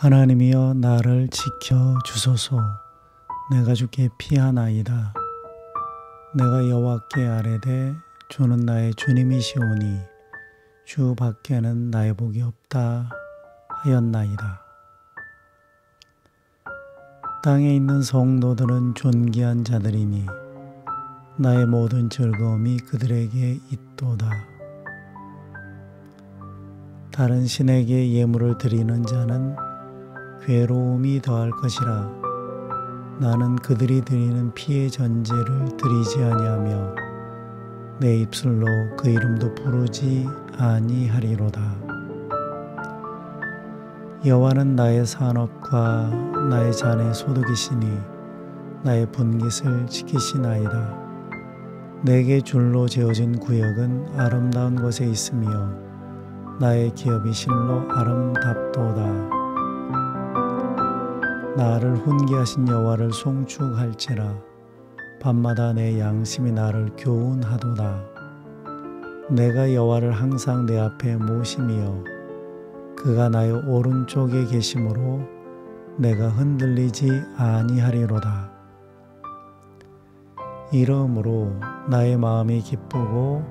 하나님이여 나를 지켜 주소서. 내가 주께 피하나이다. 내가 여호와께 아뢰되 주는 나의 주님이시오니 주 밖에는 나의 복이 없다 하였나이다. 땅에 있는 성도들은 존귀한 자들이니 나의 모든 즐거움이 그들에게 있도다. 다른 신에게 예물을 드리는 자는 괴로움이 더할 것이라. 나는 그들이 드리는 피의 전제를 드리지 아니하며 내 입술로 그 이름도 부르지 아니하리로다. 여호와는 나의 산업과 나의 잔의 소득이시니 나의 분깃을 지키시나이다. 내게 줄로 재어진 구역은 아름다운 곳에 있으며 나의 기업이 실로 아름답도다. 나를 훈계하신 여호와를 송축할지라. 밤마다 내 양심이 나를 교훈하도다. 내가 여호와를 항상 내 앞에 모심이여 그가 나의 오른쪽에 계심으로 내가 흔들리지 아니하리로다. 이러므로 나의 마음이 기쁘고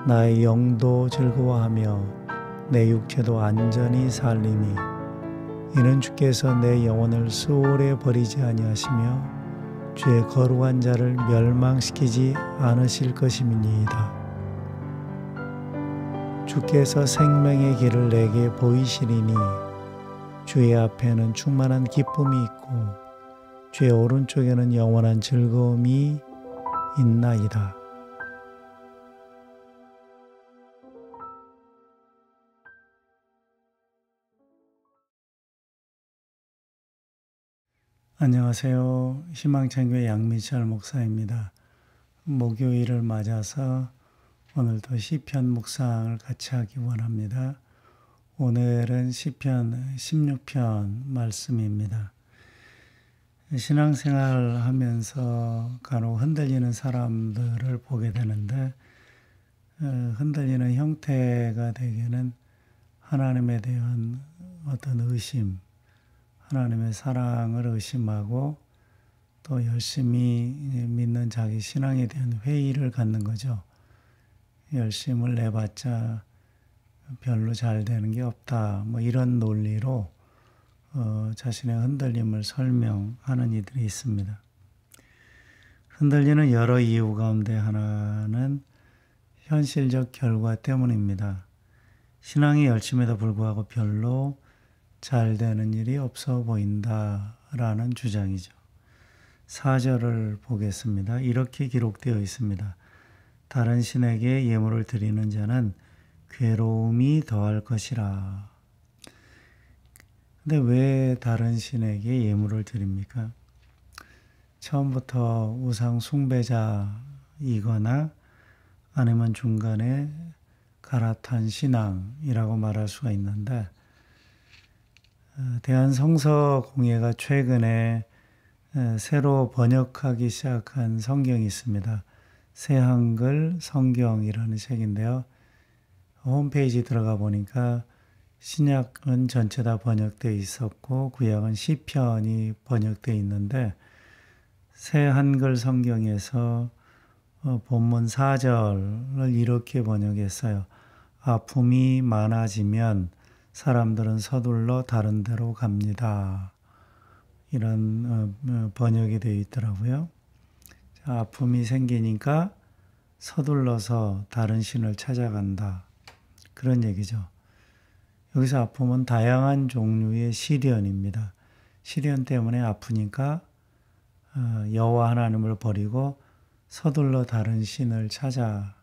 나의 영도 즐거워하며 내 육체도 안전히 살리니 이는 주께서 내 영혼을 수월에 버리지 아니하시며 주의 거룩한 자를 멸망시키지 않으실 것임이니이다. 주께서 생명의 길을 내게 보이시리니 주의 앞에는 충만한 기쁨이 있고 주의 오른쪽에는 영원한 즐거움이 있나이다. 안녕하세요. 희망찬교회 양미철 목사입니다. 목요일을 맞아서 오늘도 시편 묵상을 같이 하기 원합니다. 오늘은 시편 16편 말씀입니다. 신앙생활 하면서 간혹 흔들리는 사람들을 보게 되는데 흔들리는 형태가 되게는 하나님에 대한 어떤 의심, 하나님의 사랑을 의심하고 또 열심히 믿는 자기 신앙에 대한 회의를 갖는 거죠. 열심을 내봤자 별로 잘 되는 게 없다. 이런 논리로 자신의 흔들림을 설명하는 이들이 있습니다. 흔들리는 여러 이유 가운데 하나는 현실적 결과 때문입니다. 신앙이 열심에도 불구하고 별로 잘 되는 일이 없어 보인다라는 주장이죠. 4절을 보겠습니다. 이렇게 기록되어 있습니다. 다른 신에게 예물을 드리는 자는 괴로움이 더할 것이라. 근데 왜 다른 신에게 예물을 드립니까? 처음부터 우상 숭배자이거나 아니면 중간에 갈아탄 신앙이라고 말할 수가 있는데 대한성서공회가 최근에 새로 번역하기 시작한 성경이 있습니다. 새한글 성경이라는 책인데요. 홈페이지 들어가 보니까 신약은 전체 다 번역되어 있었고 구약은 시편이 번역되어 있는데 새한글 성경에서 본문 4절을 이렇게 번역했어요. 아픔이 많아지면 사람들은 서둘러 다른 데로 갑니다. 이런 번역이 되어 있더라고요. 아픔이 생기니까 서둘러서 다른 신을 찾아간다. 그런 얘기죠. 여기서 아픔은 다양한 종류의 시련입니다. 시련 때문에 아프니까 여호와 하나님을 버리고 서둘러 다른 신을 찾아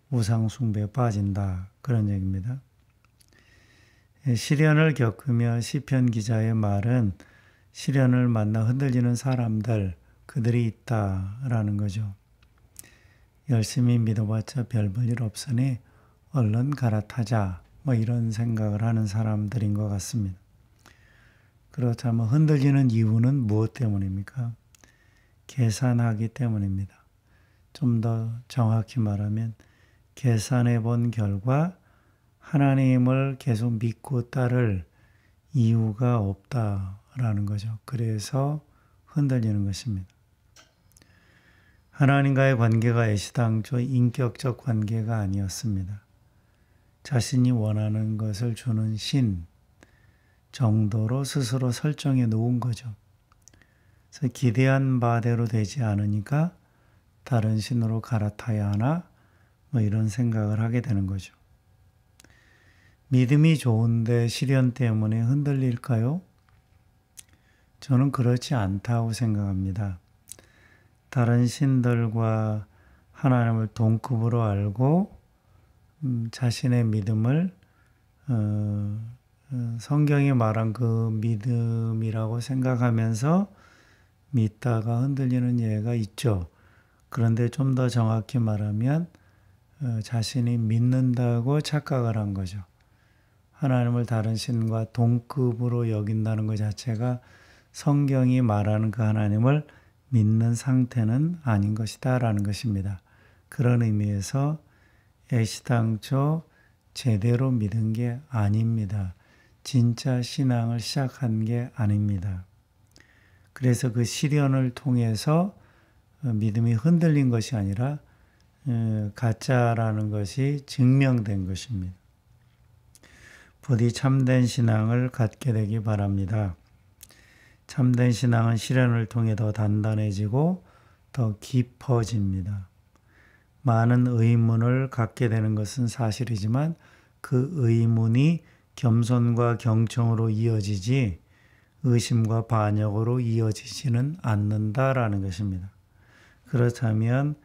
우상 숭배에 빠진다. 그런 얘기입니다. 시련을 겪으며 시편 기자의 말은 시련을 만나 흔들리는 사람들, 그들이 있다라는 거죠. 열심히 믿어봤자 별 볼 일 없으니 얼른 갈아타자. 이런 생각을 하는 사람들인 것 같습니다. 그렇다면 흔들리는 이유는 무엇 때문입니까? 계산하기 때문입니다. 좀 더 정확히 말하면 계산해 본 결과 하나님을 계속 믿고 따를 이유가 없다라는 거죠. 그래서 흔들리는 것입니다. 하나님과의 관계가 애시당초 인격적 관계가 아니었습니다. 자신이 원하는 것을 주는 신 정도로 스스로 설정해 놓은 거죠. 그래서 기대한 바대로 되지 않으니까 다른 신으로 갈아타야 하나 이런 생각을 하게 되는 거죠. 믿음이 좋은데 시련 때문에 흔들릴까요? 저는 그렇지 않다고 생각합니다. 다른 신들과 하나님을 동급으로 알고 자신의 믿음을 성경이 말한 그 믿음이라고 생각하면서 믿다가 흔들리는 예가 있죠. 그런데 좀 더 정확히 말하면 자신이 믿는다고 착각을 한 거죠. 하나님을 다른 신과 동급으로 여긴다는 것 자체가 성경이 말하는 그 하나님을 믿는 상태는 아닌 것이다 라는 것입니다. 그런 의미에서 애시당초 제대로 믿은 게 아닙니다. 진짜 신앙을 시작한 게 아닙니다. 그래서 그 시련을 통해서 믿음이 흔들린 것이 아니라 가짜라는 것이 증명된 것입니다. 부디 참된 신앙을 갖게 되기 바랍니다. 참된 신앙은 시련을 통해 더 단단해지고 더 깊어집니다. 많은 의문을 갖게 되는 것은 사실이지만 그 의문이 겸손과 경청으로 이어지지 의심과 반역으로 이어지지는 않는다라는 것입니다. 그렇다면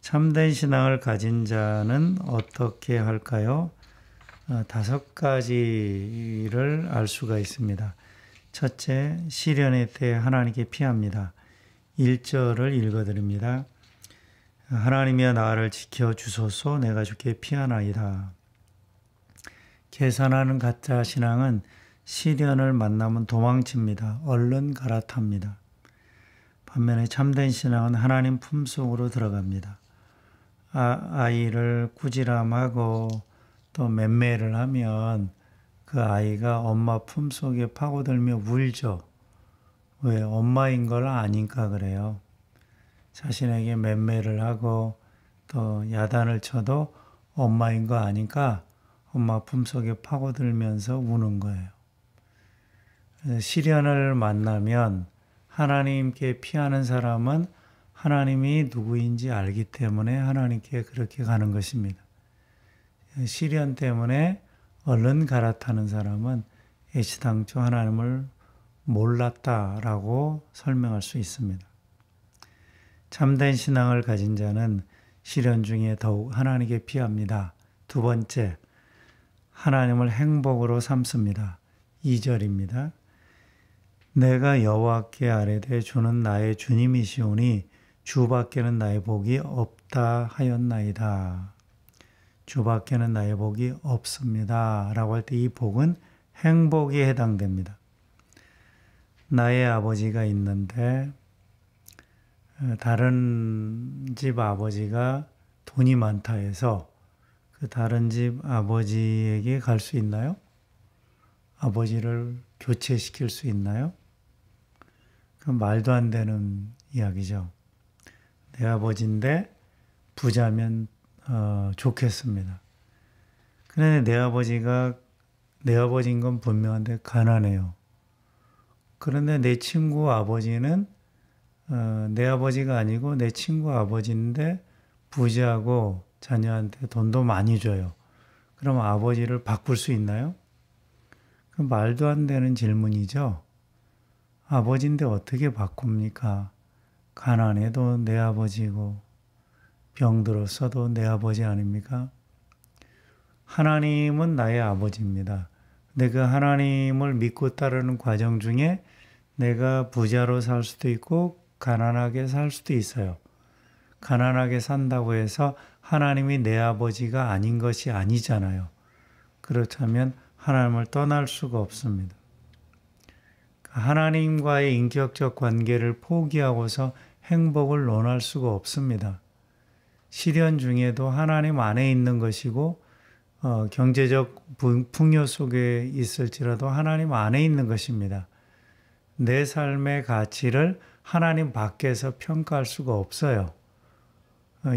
참된 신앙을 가진 자는 어떻게 할까요? 5가지를 알 수가 있습니다. 첫째, 시련의 때 하나님께 피합니다. 1절을 읽어드립니다. 하나님이여 나를 지켜주소서 내가 주께 피하나이다. 계산하는 가짜 신앙은 시련을 만나면 도망칩니다. 얼른 갈아탑니다. 반면에 참된 신앙은 하나님 품속으로 들어갑니다. 아이를 꾸지람하고 또 맴매를 하면 그 아이가 엄마 품속에 파고들며 울죠. 왜? 엄마인 걸 아니까 그래요. 자신에게 맴매를 하고 또 야단을 쳐도 엄마인 거 아니까 엄마 품속에 파고들면서 우는 거예요. 시련을 만나면 하나님께 피하는 사람은 하나님이 누구인지 알기 때문에 하나님께 그렇게 가는 것입니다. 시련 때문에 얼른 갈아타는 사람은 애시당초 하나님을 몰랐다라고 설명할 수 있습니다. 참된 신앙을 가진 자는 시련 중에 더욱 하나님께 피합니다. 2번째, 하나님을 행복으로 삼습니다. 2절입니다. 내가 여호와께 아뢰되 주는 나의 주님이시오니 주밖에는 나의 복이 없다 하였나이다. 주밖에는 나의 복이 없습니다. 라고 할 때 이 복은 행복에 해당됩니다. 나의 아버지가 있는데 다른 집 아버지가 돈이 많다 해서 그 다른 집 아버지에게 갈 수 있나요? 아버지를 교체시킬 수 있나요? 그 말도 안 되는 이야기죠. 내 아버지인데 부자면 좋겠습니다. 그런데 내 아버지가 내 아버지인 건 분명한데 가난해요. 그런데 내 친구 아버지는 내 아버지가 아니고 내 친구 아버지인데 부자고 자녀한테 돈도 많이 줘요. 그럼 아버지를 바꿀 수 있나요? 그 말도 안 되는 질문이죠. 아버지인데 어떻게 바꿉니까? 가난해도 내 아버지고 병들었어도 내 아버지 아닙니까? 하나님은 나의 아버지입니다. 근데 그 하나님을 믿고 따르는 과정 중에 내가 부자로 살 수도 있고 가난하게 살 수도 있어요. 가난하게 산다고 해서 하나님이 내 아버지가 아닌 것이 아니잖아요. 그렇다면 하나님을 떠날 수가 없습니다. 하나님과의 인격적 관계를 포기하고서 행복을 논할 수가 없습니다. 시련 중에도 하나님 안에 있는 것이고 경제적 풍요 속에 있을지라도 하나님 안에 있는 것입니다. 내 삶의 가치를 하나님 밖에서 평가할 수가 없어요.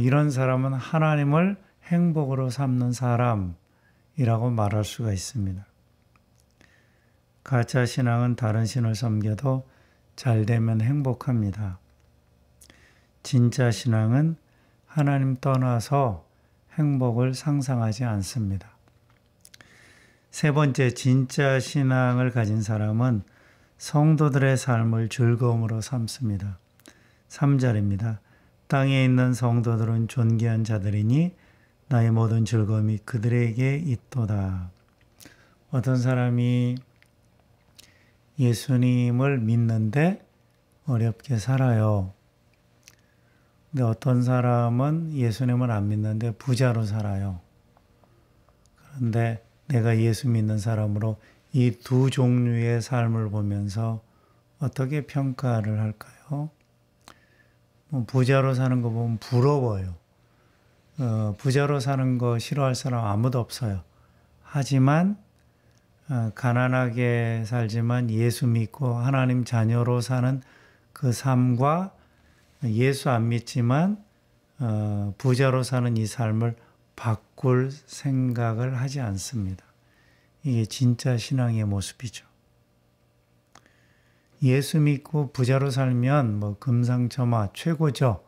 이런 사람은 하나님을 행복으로 삼는 사람이라고 말할 수가 있습니다. 가짜 신앙은 다른 신을 섬겨도 잘 되면 행복합니다. 진짜 신앙은 하나님 떠나서 행복을 상상하지 않습니다. 세 번째, 진짜 신앙을 가진 사람은 성도들의 삶을 즐거움으로 삼습니다. 3절입니다. 땅에 있는 성도들은 존귀한 자들이니 나의 모든 즐거움이 그들에게 있도다. 어떤 사람이 예수님을 믿는데 어렵게 살아요. 근데 어떤 사람은 예수님을 안 믿는데 부자로 살아요. 그런데 내가 예수 믿는 사람으로 이 두 종류의 삶을 보면서 어떻게 평가를 할까요? 부자로 사는 거 보면 부러워요. 부자로 사는 거 싫어할 사람 아무도 없어요. 하지만 가난하게 살지만 예수 믿고 하나님 자녀로 사는 그 삶과 예수 안 믿지만 부자로 사는 이 삶을 바꿀 생각을 하지 않습니다. 이게 진짜 신앙의 모습이죠. 예수 믿고 부자로 살면 뭐 금상첨화 최고죠.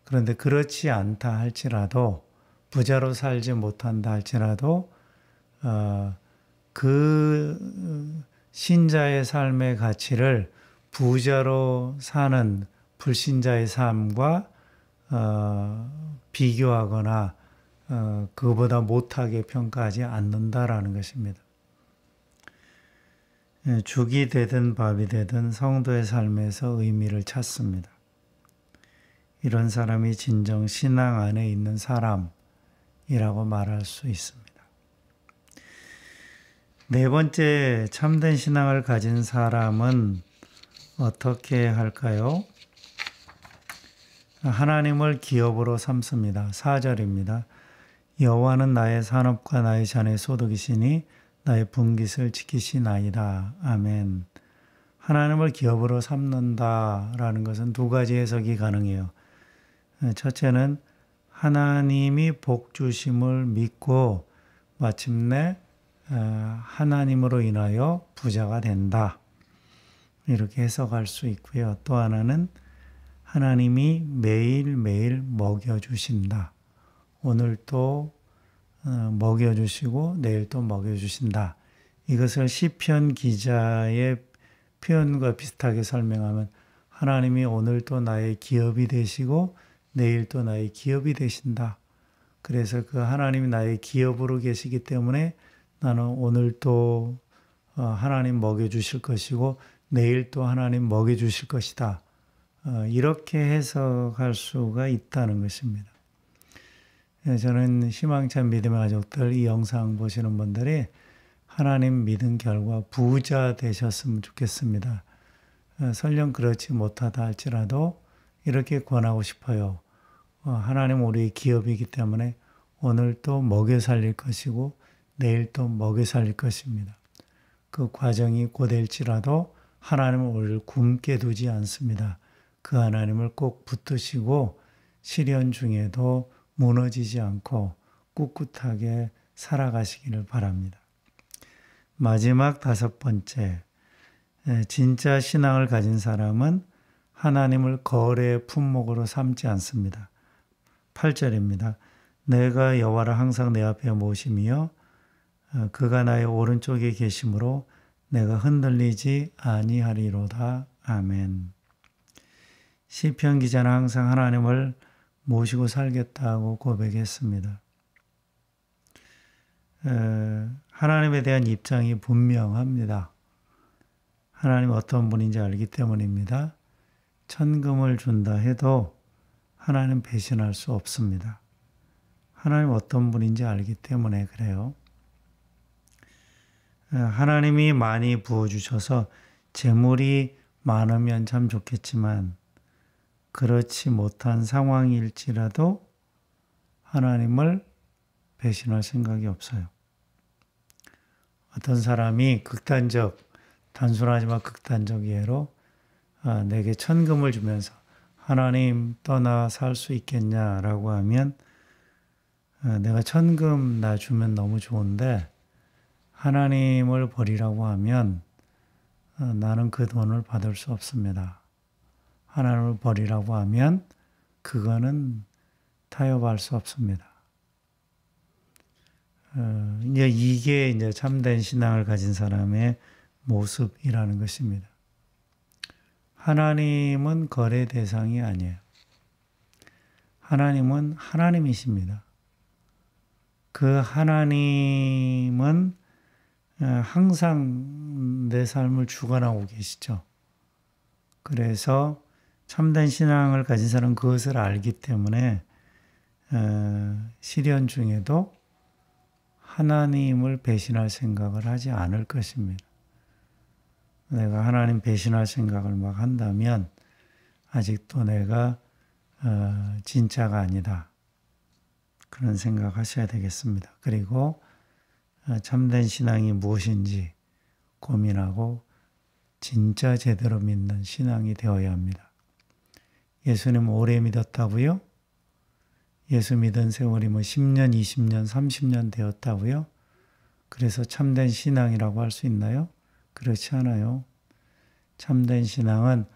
그런데 그렇지 않다 할지라도 부자로 살지 못한다 할지라도 그 신자의 삶의 가치를 부자로 사는 불신자의 삶과 비교하거나 그보다 못하게 평가하지 않는다라는 것입니다. 죽이 되든 밥이 되든 성도의 삶에서 의미를 찾습니다. 이런 사람이 진정 신앙 안에 있는 사람이라고 말할 수 있습니다. 네 번째, 참된 신앙을 가진 사람은 어떻게 할까요? 하나님을 기업으로 삼습니다. 4절입니다. 여호와는 나의 산업과 나의 잔의 소득이시니 나의 분깃을 지키시나이다. 아멘. 하나님을 기업으로 삼는다라는 것은 두 가지 해석이 가능해요. 첫째는 하나님이 복 주심을 믿고 마침내 하나님으로 인하여 부자가 된다. 이렇게 해석할 수 있고요. 또 하나는 하나님이 매일매일 먹여주신다. 오늘 또 먹여주시고 내일 또 먹여주신다. 이것을 시편 기자의 표현과 비슷하게 설명하면 하나님이 오늘 또 나의 기업이 되시고 내일 또 나의 기업이 되신다. 그래서 그 하나님이 나의 기업으로 계시기 때문에 나는 오늘 또 하나님 먹여주실 것이고 내일 또 하나님 먹여주실 것이다. 이렇게 해석할 수가 있다는 것입니다. 저는 희망찬 믿음의 가족들, 이 영상 보시는 분들이 하나님 믿은 결과 부자 되셨으면 좋겠습니다. 설령 그렇지 못하다 할지라도 이렇게 권하고 싶어요. 하나님 우리의 기업이기 때문에 오늘 또 먹여 살릴 것이고 내일 또 먹여 살릴 것입니다. 그 과정이 고될지라도 하나님은 우리를 굶게 두지 않습니다. 그 하나님을 꼭 붙드시고 시련 중에도 무너지지 않고 꿋꿋하게 살아가시기를 바랍니다. 마지막 다섯 번째, 진짜 신앙을 가진 사람은 하나님을 거래의 품목으로 삼지 않습니다. 8절입니다. 내가 여호와를 항상 내 앞에 모심이여 그가 나의 오른쪽에 계심으로 내가 흔들리지 아니하리로다. 아멘. 시편 기자는 항상 하나님을 모시고 살겠다고 고백했습니다. 하나님에 대한 입장이 분명합니다. 하나님 어떤 분인지 알기 때문입니다. 천금을 준다 해도 하나님 배신할 수 없습니다. 하나님 어떤 분인지 알기 때문에 그래요. 하나님이 많이 부어주셔서 재물이 많으면 참 좋겠지만 그렇지 못한 상황일지라도 하나님을 배신할 생각이 없어요. 어떤 사람이 단순하지만 극단적 예로 내게 천금을 주면서 하나님 떠나 살 수 있겠냐라고 하면 내가 천금 나 주면 너무 좋은데 하나님을 버리라고 하면 나는 그 돈을 받을 수 없습니다. 하나님을 버리라고 하면 그거는 타협할 수 없습니다. 이게 참된 신앙을 가진 사람의 모습이라는 것입니다. 하나님은 거래 대상이 아니에요. 하나님은 하나님이십니다. 그 하나님은 항상 내 삶을 주관하고 계시죠. 그래서 참된 신앙을 가진 사람은 그것을 알기 때문에 시련 중에도 하나님을 배신할 생각을 하지 않을 것입니다. 내가 하나님 배신할 생각을 막 한다면 아직도 내가 진짜가 아니다. 그런 생각하셔야 되겠습니다. 그리고 참된 신앙이 무엇인지 고민하고 진짜 제대로 믿는 신앙이 되어야 합니다. 예수님 오래 믿었다고요? 예수 믿은 세월이 10년, 20년, 30년 되었다고요? 그래서 참된 신앙이라고 할 수 있나요? 그렇지 않아요. 참된 신앙은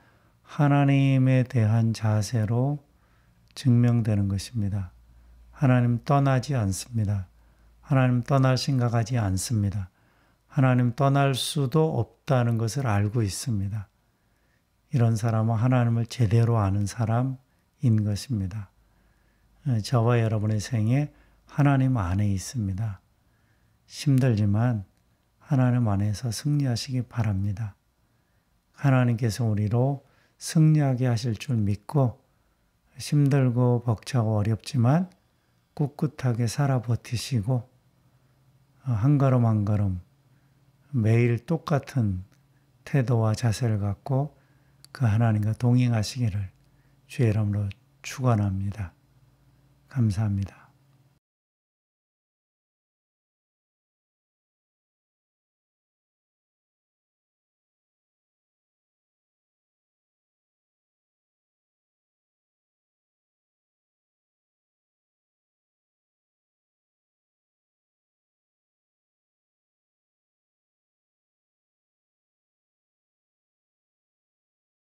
하나님에 대한 자세로 증명되는 것입니다. 하나님 떠나지 않습니다. 하나님 떠날 생각하지 않습니다. 하나님 떠날 수도 없다는 것을 알고 있습니다. 이런 사람은 하나님을 제대로 아는 사람인 것입니다. 저와 여러분의 생에 하나님 안에 있습니다. 힘들지만 하나님 안에서 승리하시기 바랍니다. 하나님께서 우리로 승리하게 하실 줄 믿고 힘들고 벅차고 어렵지만 꿋꿋하게 살아 버티시고 한 걸음 한 걸음 매일 똑같은 태도와 자세를 갖고 그 하나님과 동행하시기를 주의 이름으로 축원합니다. 감사합니다.